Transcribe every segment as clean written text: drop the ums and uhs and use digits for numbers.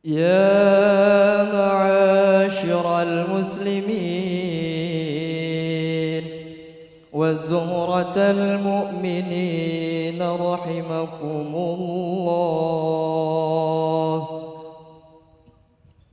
يا معاشر المسلمين وزمرة المؤمنين رحمكم الله،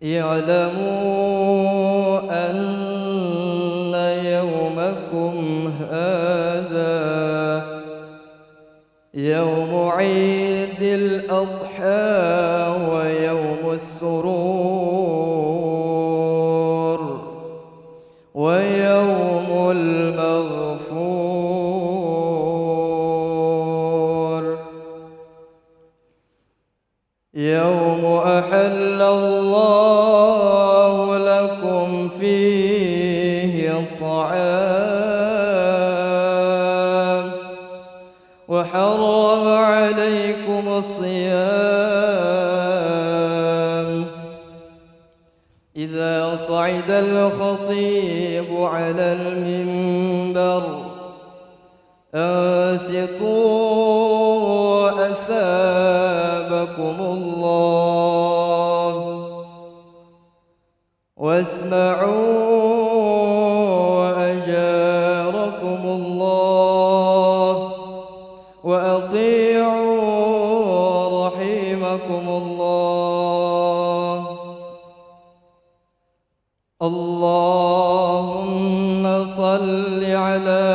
اعلموا أن يومكم هذا يوم عيد الأضحى ويوم السرور ويوم المغفور، يوم أحل الله لكم فيه الطعام وحرم عليكم الصيام. إذا صعد الخطيب على المنبر أنصتوا أثابكم الله، واسمعوا أجاركم الله، وأطيعوا رحمكم الله. اللهم صل على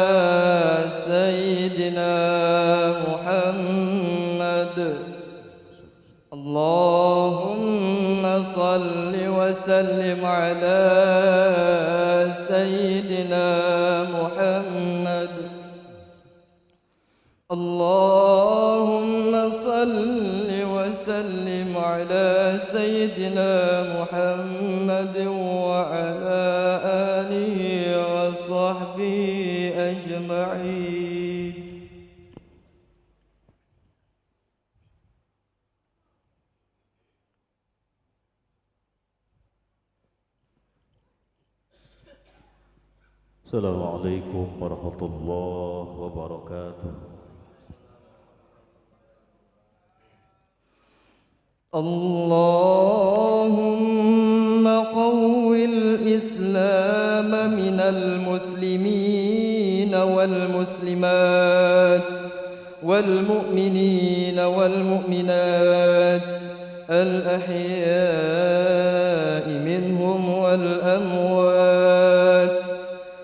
سيدنا محمد. اللهم صل وسلم على سيدنا محمد. اللهم صل وسلم على سيدنا محمد وعلى آله وصحبه أجمعين. Assalamualaikum warahmatullahi wabarakatuh. اللهم قو الإسلام من المسلمين والمسلمات والمؤمنين والمؤمنات الأحياء منهم والأموات،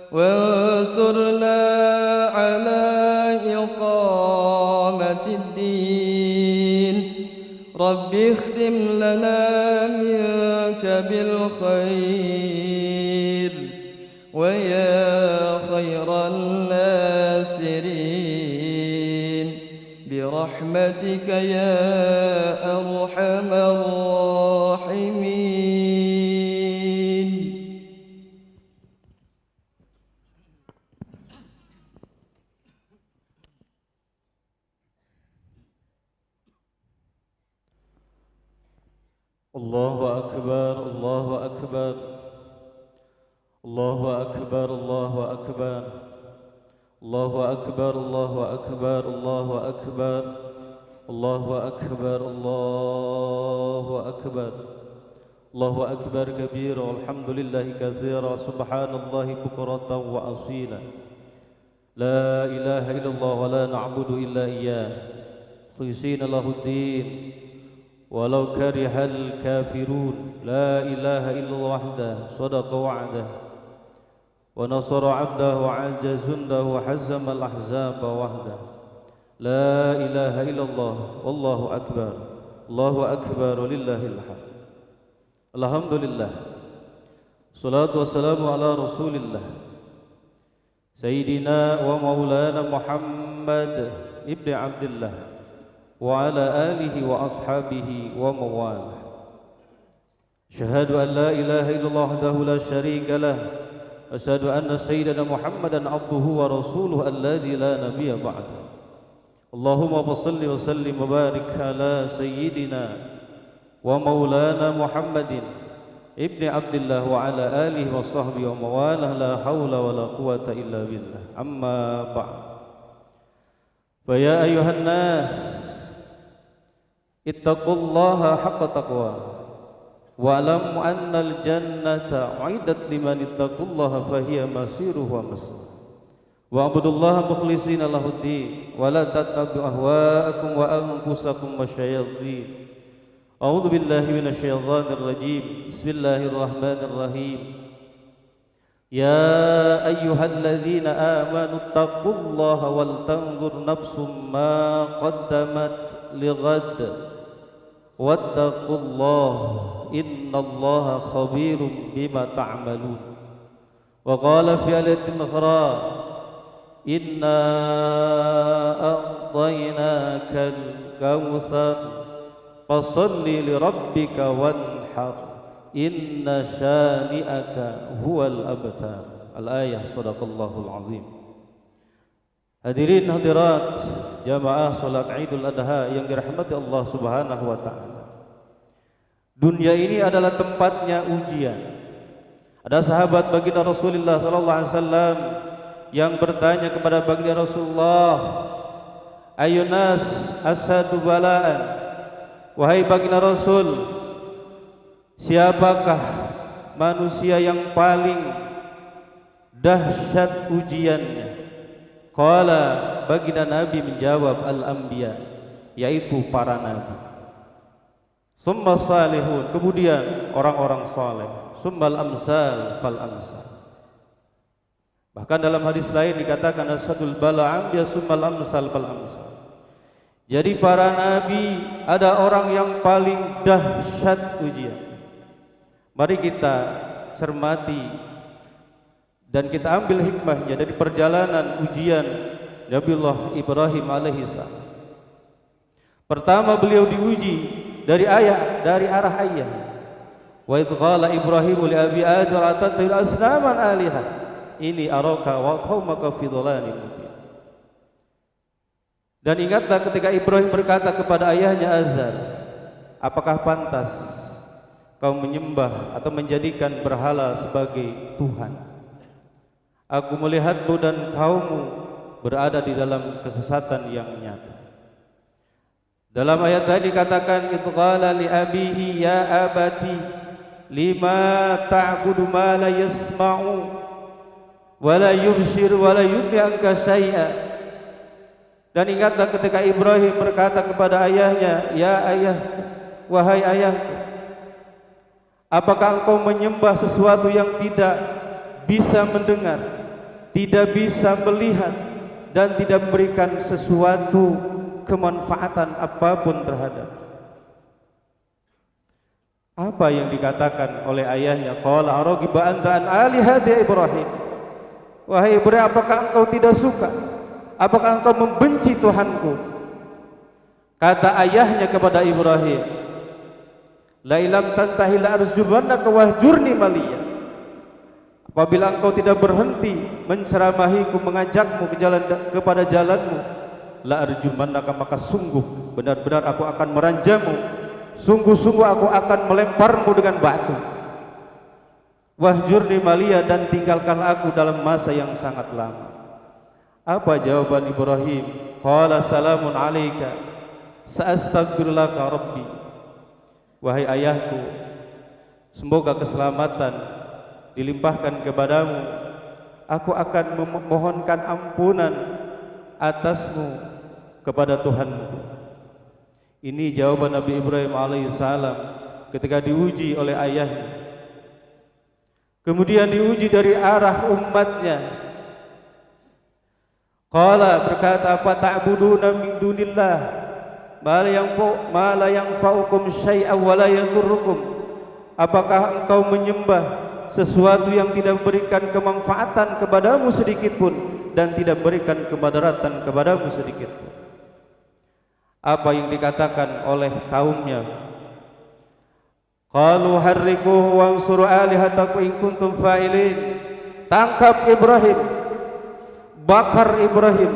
وانصرنا على إقامة الدين. رب اختم لنا منك بالخير ويا خير الناصرين برحمتك يا أرحم الراحمين. Allahu Akbar, Allahu Akbar, Allahu Akbar, Allahu Akbar, Allahu Akbar, Allahu Akbar, Allahu Akbar, Allahu Akbar, Allahu Akbar, Allahu Akbar kabira, alhamdulillahi katsira, subhanallahi bukratan wa asila. La ilaha illallah wa la na'budu illa iyyah, khulisina lahuddin walau karihal kafirun. La ilaha illallah wahdah sadaqa wa'dah wa nasara 'abdahu wa 'azza jundahu wa hazzama al-ahzaba wahdah. La ilaha illallah wallahu akbar, Allahu akbar walillahil hamd. Alhamdulillah, salatu wassalamu ala rasulillah Sayyidina wa maulana Muhammad ibni Abdillah wa ala alihi wa ashabihi wa mawalah. Syahadu an la ilaha illallah wahdahu la syarika lah, asyhadu anna sayyidana Muhammadan abduhu wa rasuluhu alladzi la nabiyya ba'da. Allahumma salli wa sallim wa barik ala sayyidina wa maulana Muhammadin ibni Abdillah wa ala alihi wa sahbihi wa mawalah. La hawla wa la quwata illa billah. Amma ba'd. Fa ya ayyuhan nas ittaqullaha haqqa taqwa wa'lamu annal jannata 'uiddat liman ittaqullaha fahiya masiruhu wa masir. Wa'budullaha mukhlishina lahuddin wa la tattabi'u ahwa'akum wa anfusakum wasyayatin. A'udzu billahi minasyaitonir rajim. Bismillahirrahmanirrahim. Ya ayyuhalladzina amanu taqullaha wal tanzur nafsum ma qaddamat lighad wattaqullaha innallaha khabirum bima ta'malun. Wa qala fi ayatin ukhra inna a'tainakal kautsar fasholli lirabbika wanhar inna syani'aka huwal abtar. Al-ayah. Sadaqallahul azim. Hadirin hadirat jamaah salat Idul Adha yang dirahmati Allah Subhanahu wa taala. Dunia ini adalah tempatnya ujian. Ada sahabat baginda Rasulullah sallallahu alaihi wasallam yang bertanya kepada baginda Rasulullah, "Ayyunas asadu bala'an?" Wahai baginda Rasul, siapakah manusia yang paling dahsyat ujiannya? Qala, baginda Nabi menjawab, al-anbiya, yaitu para nabi. Summa salihun, kemudian orang-orang saleh. Summal amsal fal amsal. Bahkan dalam hadis lain dikatakan asadul bala'am ya summal amsal fal amsal. Jadi para nabi ada orang yang paling dahsyat ujian. Mari kita cermati dan kita ambil hikmahnya dari perjalanan ujian Nabiullah Ibrahim alaihissalam. Pertama beliau diuji dari arah ayah. Wa idh qala Ibrahimu li abi Azar atatil asnaman aliha ini araka wa qaumaka fi dhalalim mubin. Dan ingatlah ketika Ibrahim berkata kepada ayahnya Azar, apakah pantas kau menyembah atau menjadikan berhala sebagai Tuhan? Aku melihatmu dan kaummu berada di dalam kesesatan yang nyata. Dalam ayat tadi dikatakan itqala li abihi ya abati lima ta'budu ma la yasma'u wa la yubsir wa la yughni anka syai'a. Dan ingatlah ketika Ibrahim berkata kepada ayahnya, ya ayah, wahai ayahku, apakah engkau menyembah sesuatu yang tidak bisa mendengar, tidak bisa melihat, dan tidak memberikan sesuatu kemanfaatan apapun terhadap? Apa yang dikatakan oleh ayahnya? Qala aragiba anta an alihati Ibrahim. Wahai Ibrahim, apakah engkau tidak suka? Apakah engkau membenci Tuhanku? Kata ayahnya kepada Ibrahim, la ilam tantahi la arzubannaka wahjurni maliya. Apabila engkau tidak berhenti menceramahiku, mengajakmu kepada jalanmu, la arjumannaka, maka sungguh benar-benar aku akan meranjammu, sungguh-sungguh aku akan melemparmu dengan batu. Wahjurni maliya, dan tinggalkan aku dalam masa yang sangat lama. Apa jawaban Ibrahim? Qala salamun alaika sa'astaghfiru laka rabbi. Wahai ayahku, semoga keselamatan dilimpahkan kepadamu. Aku akan memohonkan ampunan atasmu kepada Tuhanku. Ini jawaban Nabi Ibrahim alaihissalam ketika diuji oleh ayahnya. Kemudian diuji dari arah umatnya. Qala, berkata, apa ta'buduna min dunillah ma la yanfa'ukum syai'an wa la yadhurrukum. Apakah engkau menyembah sesuatu yang tidak memberikan kemanfaatan kepadamu sedikit pun dan tidak memberikan kemudaratan kepadamu sedikit pun? Apa yang dikatakan oleh kaumnya? Qalu harrikuhu wansuru alihatakum in kuntum fa'ilin. Tangkap Ibrahim, bakar Ibrahim.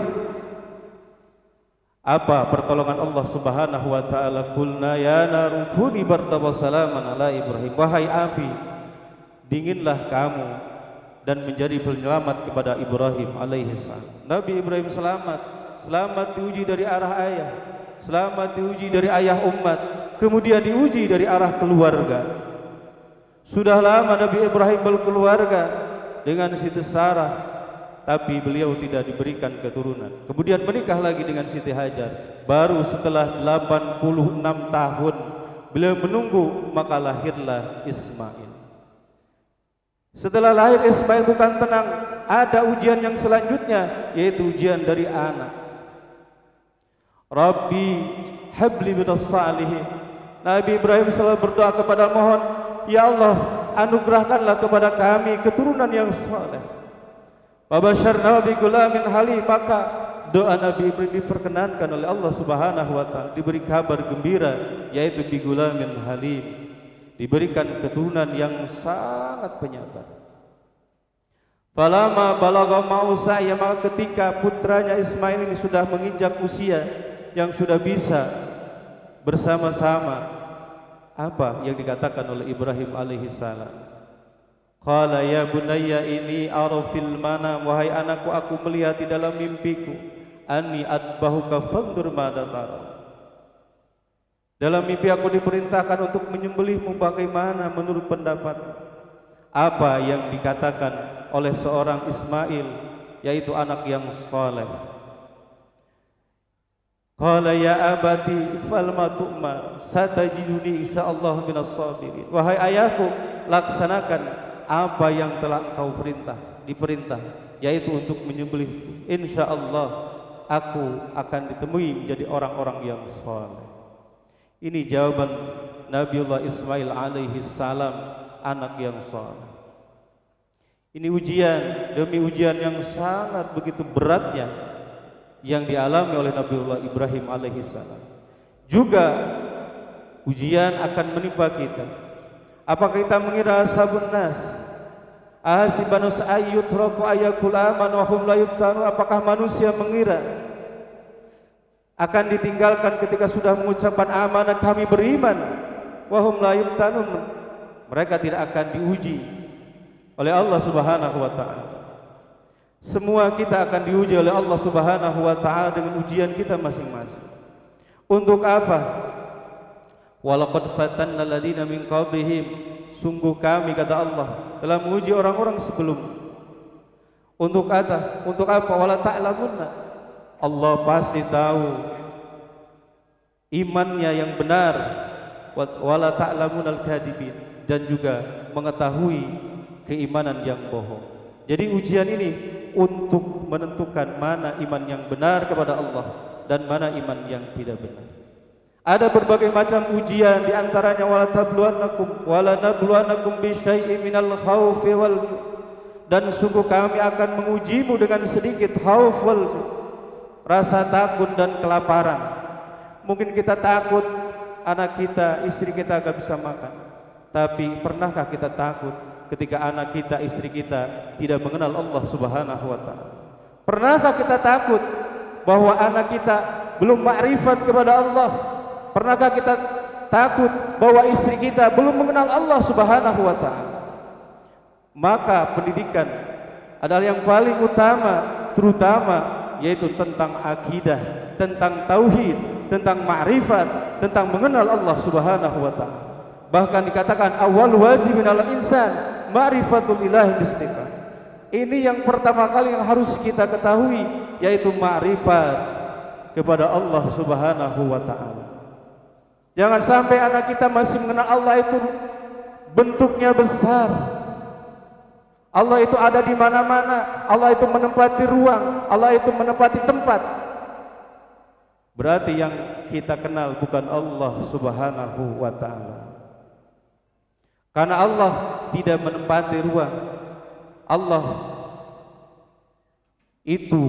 Apa pertolongan Allah Subhanahu wa taala? Qulna ya naru kuni bardan wa salaman ala Ibrahim. Wahai api, dinginlah kamu dan menjadi penyelamat kepada Ibrahim alaihi salam. Nabi Ibrahim selamat diuji dari arah ayah, selamat diuji dari ayah umat, kemudian diuji dari arah keluarga. Sudah lama Nabi Ibrahim berkeluarga dengan Siti Sarah, tapi beliau tidak diberikan keturunan. Kemudian menikah lagi dengan Siti Hajar. Baru setelah 86 tahun beliau menunggu, maka lahirlah Ismail. Setelah lahir Ismail bukan tenang, ada ujian yang selanjutnya, yaitu ujian dari anak. Rabbi habli minas salihin. Nabi Ibrahim selalu berdoa kepada mohon, ya Allah, anugerahkanlah kepada kami keturunan yang saleh. Fabasyarna bi gulamin halim, maka doa Nabi Ibrahim diperkenankan oleh Allah Subhanahu wa taala, diberi kabar gembira, yaitu bi gulamin halim, diberikan keturunan yang sangat penyabar. Falama balagha ma'usa, ya maka ketika putranya Ismail ini sudah menginjak usia yang sudah bisa bersama-sama, apa yang dikatakan oleh Ibrahim alaihi salam? Qala ya bunayya ini ara fil manam, wahai anakku, aku melihat di dalam mimpiku, anni adbahuka fandur madza tara. Dalam mimpi aku diperintahkan untuk menyembelihmu, bagaimana menurut pendapatmu? Apa yang dikatakan oleh seorang Ismail, yaitu anak yang saleh. Qala ya abati falma tu'mar satajiduni insyaallah minas sabirin. Wahai ayahku, laksanakan apa yang telah engkau diperintah, yaitu untuk menyembelihku. Insyaallah aku akan ditemui menjadi orang-orang yang saleh. Ini jawaban Nabiullah Ismail alaihi salam, anak yang saleh. Ini ujian demi ujian yang sangat begitu beratnya yang dialami oleh Nabiullah Ibrahim alaihi salam. Juga ujian akan menimpa kita. Apakah kita mengira ashabun nas ahasibanus ayyutraku ayyakul aman wa hum la yuftanu? Apakah manusia mengira akan ditinggalkan ketika sudah mengucapkan amanah kami beriman, wa hum la yuftanun? Mereka tidak akan diuji oleh Allah Subhanahu wa taala. Semua kita akan diuji oleh Allah Subhanahu wa taala dengan ujian kita masing-masing. Untuk apa? Walaqad fatanna alladziina min qablihim, sungguh kami, kata Allah, telah menguji orang-orang sebelum. Untuk apa? Untuk apa? Wala ta'lamunna, Allah pasti tahu imannya yang benar. Wala ta'lamunal kadibin, dan juga mengetahui keimanan yang bohong. Jadi ujian ini untuk menentukan mana iman yang benar kepada Allah dan mana iman yang tidak benar. Ada berbagai macam ujian, di antaranya wala nabluwannakum bisyai'in minal khaufi wal ju', dan sungguh kami akan mengujimu dengan sedikit khauf wal ju', rasa takut dan kelaparan. Mungkin kita takut anak kita, istri kita gak bisa makan, tapi pernahkah kita takut ketika anak kita, istri kita tidak mengenal Allah Subhanahu wa taala? Pernahkah kita takut bahwa anak kita belum ma'rifat kepada Allah? Pernahkah kita takut bahwa istri kita belum mengenal Allah Subhanahu wa taala? Maka pendidikan adalah yang paling utama, terutama yaitu tentang akidah, tentang tauhid, tentang ma'rifat, tentang mengenal Allah Subhanahu wa taala. Bahkan dikatakan awal wajibin alal insan ma'rifatul ilahi bistika. Ini yang pertama kali yang harus kita ketahui, yaitu ma'rifat kepada Allah Subhanahu wa taala. Jangan sampai anak kita masih mengenal Allah itu bentuknya besar. Allah itu ada di mana-mana. Allah itu menempati ruang, Allah itu menempati tempat. Berarti yang kita kenal bukan Allah Subhanahu wa taala. Karena Allah tidak menempati ruang. Allah itu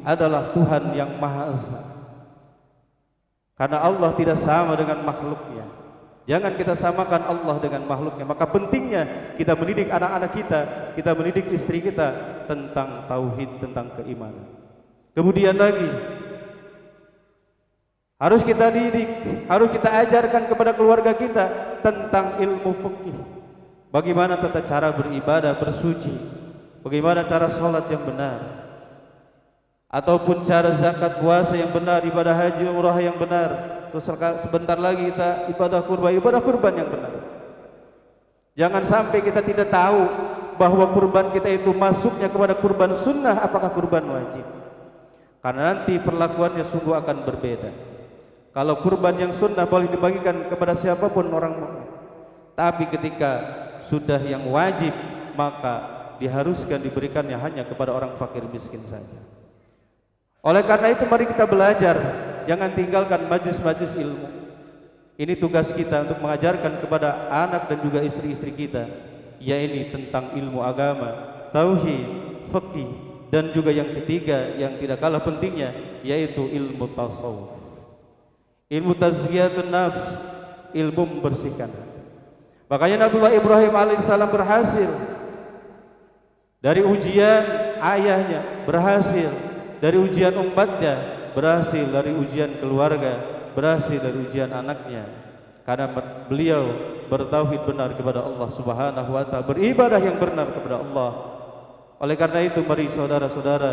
adalah Tuhan yang Maha Esa. Karena Allah tidak sama dengan makhluknya. Jangan kita samakan Allah dengan makhluknya. Maka pentingnya kita mendidik anak-anak kita mendidik istri kita tentang tauhid, tentang keimanan. Kemudian lagi harus kita didik, harus kita ajarkan kepada keluarga kita tentang ilmu fikih. Bagaimana tata cara beribadah, bersuci, bagaimana cara sholat yang benar, ataupun cara zakat, puasa yang benar, ibadah haji, umrah yang benar. Terus sebentar lagi kita ibadah kurban yang benar. Jangan sampai kita tidak tahu bahwa kurban kita itu masuknya kepada kurban sunnah apakah kurban wajib. Karena nanti perlakuannya sungguh akan berbeda. Kalau kurban yang sunnah boleh dibagikan kepada siapapun orang mukmin. Tapi ketika sudah yang wajib, maka diharuskan diberikannya hanya kepada orang fakir miskin saja. Oleh karena itu mari kita belajar, jangan tinggalkan majlis-majlis ilmu. Ini tugas kita untuk mengajarkan kepada anak dan juga istri-istri kita, yaitu tentang ilmu agama, tauhid, fikih, dan juga yang ketiga yang tidak kalah pentingnya yaitu ilmu tasawuf. Ilmu tazkiyatun nafs, ilmu membersihkan hati. Makanya Nabiullah Ibrahim alaihissalam berhasil dari ujian ayahnya, berhasil dari ujian umatnya, berhasil dari ujian keluarga, berhasil dari ujian anaknya, karena beliau bertauhid benar kepada Allah Subhanahu wa taala, beribadah yang benar kepada Allah. Oleh karena itu mari saudara-saudara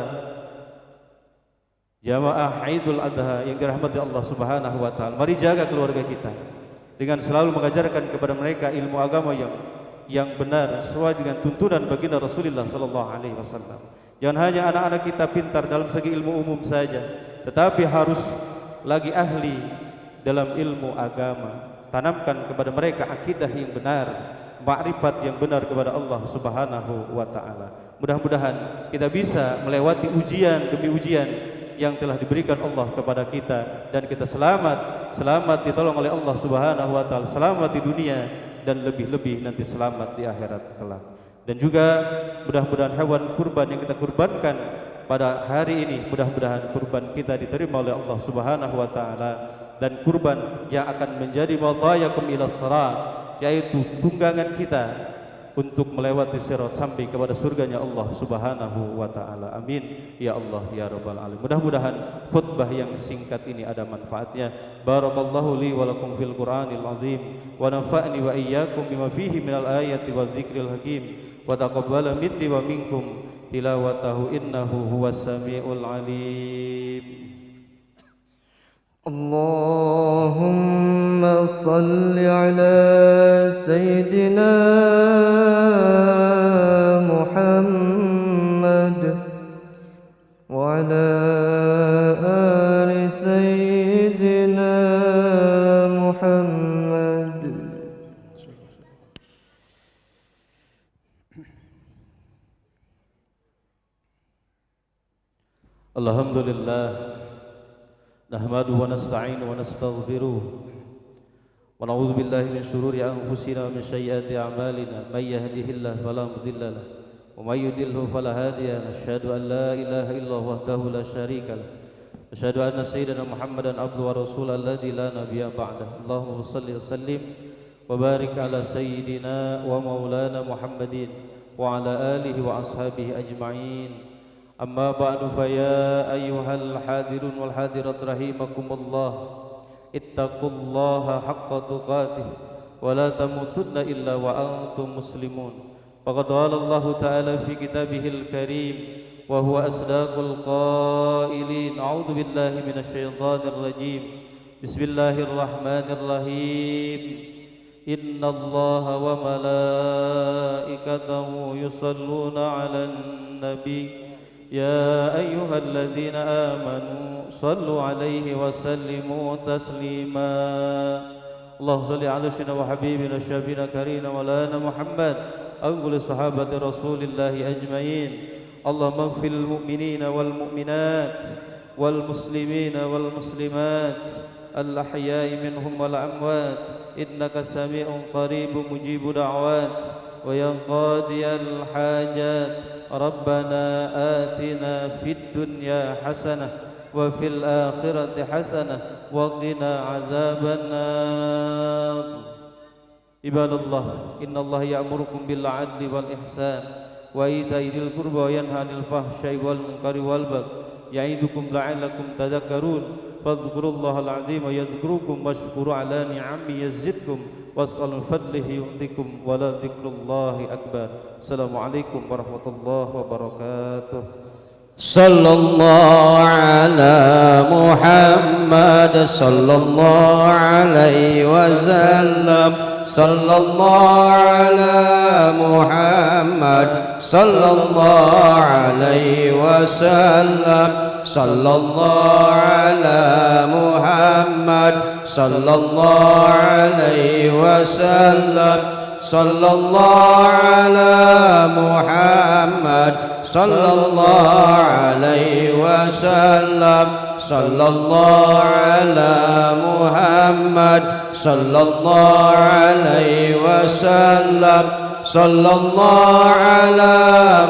jamaah Idul Adha yang dirahmati Allah Subhanahu wa taala, mari jaga keluarga kita dengan selalu mengajarkan kepada mereka ilmu agama yang benar sesuai dengan tuntunan baginda Rasulullah sallallahu alaihi wasallam. Jangan hanya anak-anak kita pintar dalam segi ilmu umum saja, tetapi harus lagi ahli dalam ilmu agama. Tanamkan kepada mereka akidah yang benar, makrifat yang benar kepada Allah Subhanahu wa taala. Mudah-mudahan kita bisa melewati ujian demi ujian yang telah diberikan Allah kepada kita, dan kita selamat ditolong oleh Allah Subhanahu wa taala, selamat di dunia dan lebih-lebih nanti selamat di akhirat kelak. Dan juga mudah-mudahan hewan kurban yang kita kurbankan pada hari ini, mudah-mudahan kurban kita diterima oleh Allah Subhanahu wa taala, dan kurban yang akan menjadi madhayakum ila sirat, yaitu tunggangan kita untuk melewati sirat sampai kepada surganya Allah Subhanahu wa taala. Amin ya Allah ya rabbal alamin. Mudah-mudahan khutbah yang singkat ini ada manfaatnya. Barakallahu li wa lakum fil Qur'anil azim wa nafa'ni wa iyyakum bima fihi minal ayati wadh-dhikril hakim wa taqabbala minni wa minkum tilawatahu innahu huwas samiul alim. Allahumma salli ala Sayyidina Muhammad wa ala ali Sayyidina Muhammad. Alhamdulillah, nahmaduhu wa nasta'inuhu wa nastaghfiruh wa na'udzu billahi min shururi anfusina wa min sayyiati a'malina. May yahdihillahu fala mudilla lahu wa may yudlilhu fala hadiya lahu. Asyhadu an la ilaha illallah wahdahu la syarika lahu. Asyhadu anna sayyidina Muhammadan abduhu wa rasuluhu alladzi la nabiyya ba'dahu. Allahumma shalli wa sallim wa barik ala sayyidina wa maulana Muhammadin wa ala alihi wa ashabihi ajma'in. Amma ba'du, fa ya ayyuhal hadirun wal hadirat rahimakumullah, ittaqullaha haqqa tuqatih wa la tamutunna illa wa antum muslimun. Faqad qala Allah ta'ala fi kitabihil karim wa huwa asdaqul qailin. A'udzu billahi minasy syaithanir rajim. Bismillahirrahmanirrahim. Innallaha wa malaikatahu yusalluna 'alan nabi. يا أيها الذين آمنوا صلوا عليه وسلموا تسليما. اللهم صل على سيدنا وحبيبنا شفيعنا كريمنا مولانا محمد أول صحابة رسول الله أجمعين. اللهم اغفر للمؤمنين والمؤمنات والمسلمين والمسلمات الأحياء منهم والأموات إنك سميع قريب مجيب دعوات وينقضي الحاجات. ربنا آتنا في الدنيا حسنة وفي الآخرة حسنة وقنا عذاب النار. عباد الله، إن الله يأمركم بالعدل والإحسان وإيتاء ذي القربى وينهى عن الفحشاء والمنكر والبغي يعظكم لعلكم تذكرون. فاذكروا الله العظيم يذكركم واشكروا على نعمه يزدكم واسألوا من فضله يؤتكم ولذكر الله أكبر. Assalamualaikum warahmatullahi wabarakatuh. صلى الله على محمد صلى الله عليه وسلم صلى الله على محمد صلى الله عليه وسلم صلى الله على محمد صلى الله عليه وسلم صلى الله على محمد صلى الله عليه وسلم صلى الله على محمد صلى الله عليه وسلم صلى الله على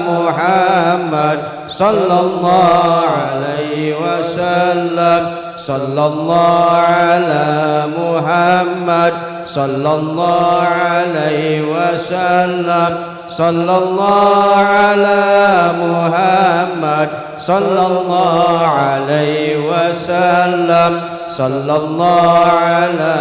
محمد صلى الله عليه وسلم صلى الله على محمد صلى الله عليه وسلم صلى الله على محمد صلى الله عليه وسلم صلى الله على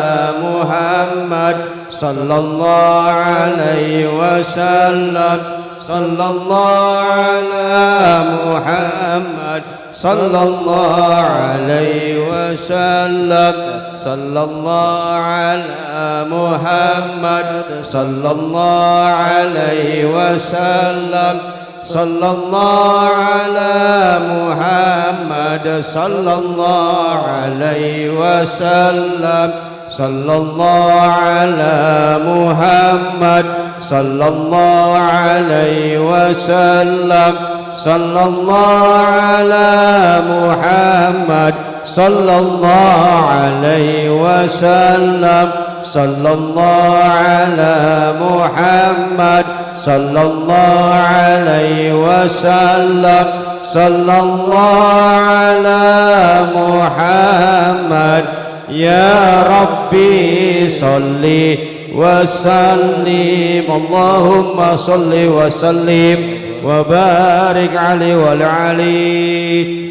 محمد صلى الله عليه وسلم صلى الله على محمد صلى الله عليه وسلم صلى الله على محمد صلى الله عليه وسلم صلى الله على محمد صلى الله عليه وسلم صلى الله على محمد صلى الله عليه وسلم صلى الله على محمد صلى الله عليه وسلم صلى الله على محمد صلى الله عليه وسلم صلى الله على محمد يا ربي صل وسلم اللهم صل وسلم وبارك عليه وعلى عليه